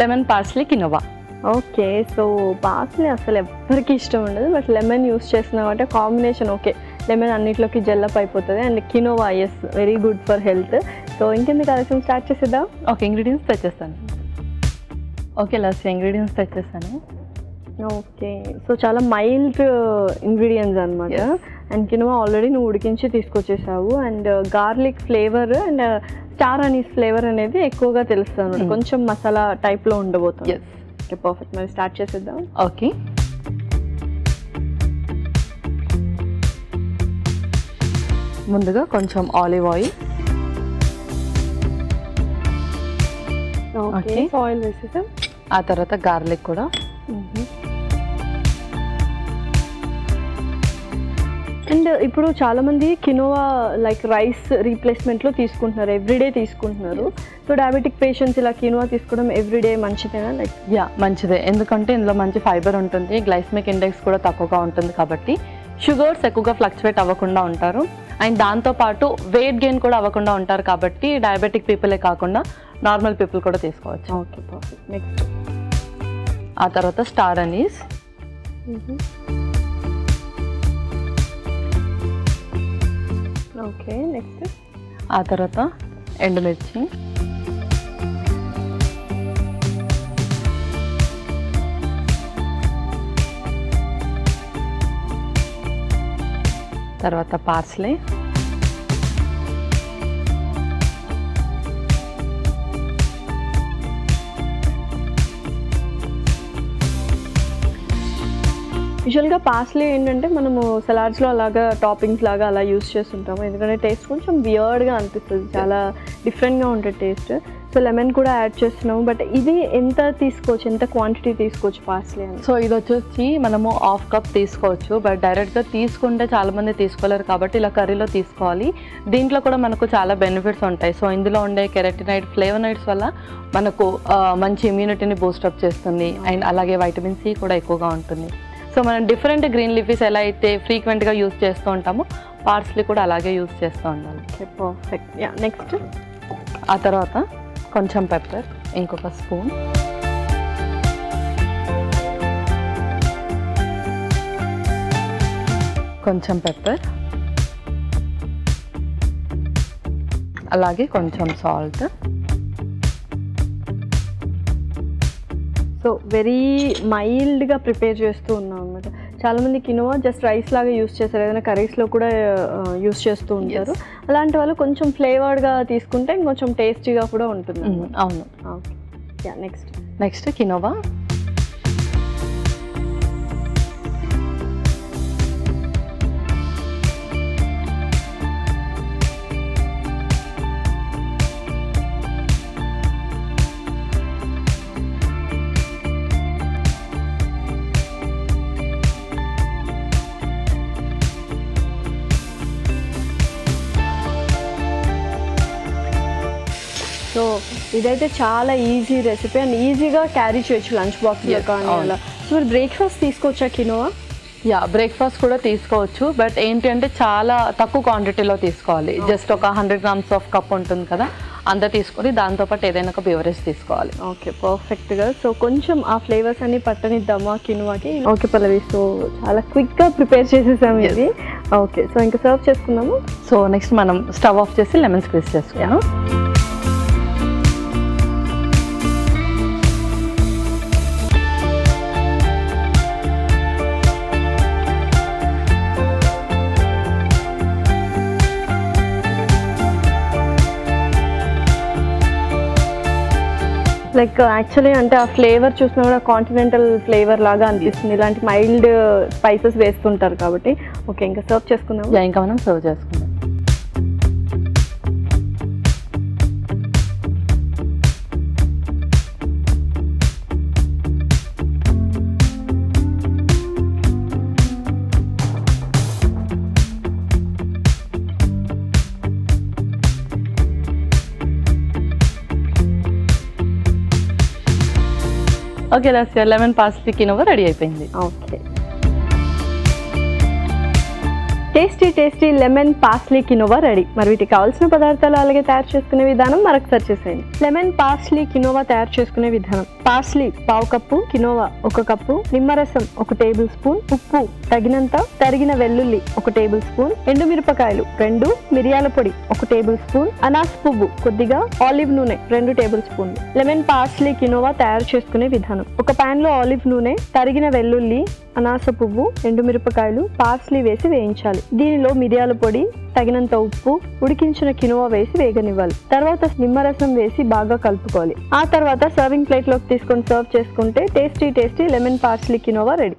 Lemon parsley quinoa. Okay, so parsley అసలు ఎవరికి ఇష్టం ఉండదు, బట్ లెమన్ యూస్ చేస్తున్నాం అంటే కాంబినేషన్ ఓకే. లెమన్ అన్నిట్లోకి జెల్లప్ అయిపోతుంది and quinoa is very good for health. So ఇంకెందుకు ఆలస్యం స్టార్ట్ చేసేద్దాం. ఓకే, ఇంగ్రీడియంట్స్ తెచ్చేస్తాను. ఓకే లాస్ట్ ఇంగ్రీడియంట్స్ తెచ్చేస్తాను. ఓకే, సో చాలా మైల్డ్ ఇంగ్రీడియంట్స్ అనమాట. అండ్ కినోవా ఆల్రెడీ నువ్వు ఉడికించి తీసుకొచ్చేసావు. And garlic flavour and star anise flavour అనేది ఎక్కువగా తెలుస్తుంది అనమాట. కొంచెం మసాలా టైప్లో ఉండబోతుంది. ఓకే పర్ఫెక్ట్, మరి స్టార్ట్ చేసేద్దాం. ఓకే, ముందుగా కొంచెం ఆలివ్ ఆయిల్. ఓకే, ఆయిల్ వేసేసాం. ఆ తర్వాత గార్లిక్ కూడా. అండ్ ఇప్పుడు చాలామంది కినోవా లైక్ రైస్ రీప్లేస్మెంట్లో తీసుకుంటున్నారు, ఎవ్రీడే తీసుకుంటున్నారు. సో డయాబెటిక్ పేషెంట్స్ ఇలా కినోవా తీసుకోవడం ఎవ్రీడే మంచిదేనా? లైక్ మంచిదే, ఎందుకంటే ఇందులో మంచి ఫైబర్ ఉంటుంది, గ్లైసమిక్ ఇండెక్స్ కూడా తక్కువగా ఉంటుంది కాబట్టి షుగర్స్ ఎక్కువగా ఫ్లక్చువేట్ అవ్వకుండా ఉంటారు. అండ్ దాంతోపాటు వెయిట్ గెయిన్ కూడా అవ్వకుండా ఉంటారు కాబట్టి డయాబెటిక్ పీపులే కాకుండా నార్మల్ పీపుల్ కూడా తీసుకోవచ్చు. Okay perfect. నెక్స్ట్ ఆ తర్వాత స్టార్ అనీస్. ఓకే, నెక్స్ట్ ఆ తర్వాత ఎండుమిర్చి. తర్వాత పార్స్లీ. యూజువల్గా పార్స్లీ ఏంటంటే మనము సలాడ్స్లో అలాగా టాపింగ్స్ లాగా అలా యూస్ చేస్తుంటాము, ఎందుకంటే టేస్ట్ కొంచెం వియర్డ్గా అనిపిస్తుంది, చాలా డిఫరెంట్గా ఉంటుంది టేస్ట్. సో లెమన్ కూడా యాడ్ చేస్తున్నాము. బట్ ఇది ఎంత తీసుకోవచ్చు, ఎంత క్వాంటిటీ తీసుకోవచ్చు పార్స్లీ అని? సో ఇది వచ్చేసి మనము 1/2 కప్ తీసుకోవచ్చు. బట్ డైరెక్ట్గా తీసుకుంటే చాలామంది తీసుకోలేరు కాబట్టి ఇలా కర్రీలో తీసుకోవాలి. దీంట్లో కూడా మనకు చాలా బెనిఫిట్స్ ఉంటాయి. సో ఇందులో ఉండే కెరటినైడ్ ఫ్లేవనాయిడ్స్ వల్ల మనకు మంచి ఇమ్యూనిటీని బూస్టప్ చేస్తుంది. అండ్ అలాగే వైటమిన్ సి కూడా ఎక్కువగా ఉంటుంది. సో మనం డిఫరెంట్ గ్రీన్ లీఫీస్ ఎలా అయితే ఫ్రీక్వెంట్గా యూస్ చేస్తూ ఉంటామో పార్స్లీ కూడా అలాగే యూస్ చేస్తూ ఉండాలి. Okay perfect. నెక్స్ట్ ఆ తర్వాత కొంచెం పెప్పర్, ఇంకొక స్పూన్. కొంచెం పెప్పర్, అలాగే కొంచెం సాల్ట్. సో వెరీ మైల్డ్గా ప్రిపేర్ చేస్తూ ఉన్నాం అనమాట. చాలామంది కినోవా జస్ట్ రైస్ లాగా యూస్ చేస్తారు, ఏదైనా కర్రీస్లో కూడా యూస్ చేస్తూ ఉంటారు. అలాంటి వాళ్ళు కొంచెం ఫ్లేవర్డ్గా తీసుకుంటే ఇంకొంచెం టేస్టీగా కూడా ఉంటుంది. అవును. Okay, next quinoa. సో ఇదైతే చాలా ఈజీ రెసిపీ అండ్ ఈజీగా క్యారీ చేయొచ్చు లంచ్ బాక్స్లో కానీ అలా. సో మీరు బ్రేక్ఫాస్ట్ తీసుకోవచ్చా కినోవా? బ్రేక్ఫాస్ట్ కూడా తీసుకోవచ్చు. బట్ ఏంటి అంటే చాలా తక్కువ క్వాంటిటీలో తీసుకోవాలి. జస్ట్ ఒక 100 grams ఆఫ్ కప్ ఉంటుంది కదా, అంత తీసుకొని దాంతోపాటు ఏదైనా ఒక బెవరేజ్ తీసుకోవాలి. ఓకే పర్ఫెక్ట్గా. సో కొంచెం ఆ ఫ్లేవర్స్ అన్ని పట్టనిద్దామా కినోవాకి? ఓకే పల్లవి, సో చాలా క్విక్గా ప్రిపేర్ చేసేసాము ఇది. ఓకే, సో ఇంకా సర్వ్ చేసుకుందాము. సో నెక్స్ట్ మనం స్టవ్ ఆఫ్ చేసి లెమన్ స్క్వీజ్ చేసుకున్నాం. లైక్ యాక్చువల్లీ అంటే ఆ ఫ్లేవర్ చూసినా కూడా కాంటినెంటల్ ఫ్లేవర్ లాగా అనిపిస్తుంది, ఇలాంటి మైల్డ్ స్పైసెస్ వేస్తుంటారు కాబట్టి. ఓకే, ఇంకా సర్వ్ చేసుకుందాం. ఇంకా మనం సర్వ్ చేసుకుందాం. Okay last lemon parsley quinoa ready అయిపోయింది. Okay, tasty lemon parsley quinoa ready. మరి వీటికి కావాల్సిన పదార్థాలు అలాగే తయారు చేసుకునే విధానం మరొకసారి చేసేయండి. లెమన్ పార్స్లీ కినోవా తయారు చేసుకునే విధానం: పార్స్లీ 1/2 కప్పు, కినోవా 1 కప్పు, నిమ్మరసం 1 టేబుల్ స్పూన్, ఉప్పు తగినంత, తరిగిన వెల్లుల్లి 1 టేబుల్ స్పూన్, ఎండుమిరపకాయలు 2, మిరియాల పొడి 1 టేబుల్ స్పూన్, అనాస పువ్వు కొద్దిగా, ఆలివ్ నూనె 2 టేబుల్ స్పూన్లు. లెమన్ పార్స్లీ కినోవా తయారు చేసుకునే విధానం: ఒక పాన్ లో ఆలివ్ నూనె, తరిగిన వెల్లుల్లి, అనాస పువ్వు, ఎండుమిరపకాయలు, పార్స్లీ వేసి వేయించాలి. దీనిలో మిరియాల పొడి, తగినంత ఉప్పు, ఉడికించిన కినోవా వేసి వేగనివ్వాలి. తర్వాత నిమ్మరసం వేసి బాగా కలుపుకోవాలి. ఆ తర్వాత సర్వింగ్ ప్లేట్ లోకి తీసుకొని సర్వ్ చేసుకుంటే tasty lemon parsley quinoa ready.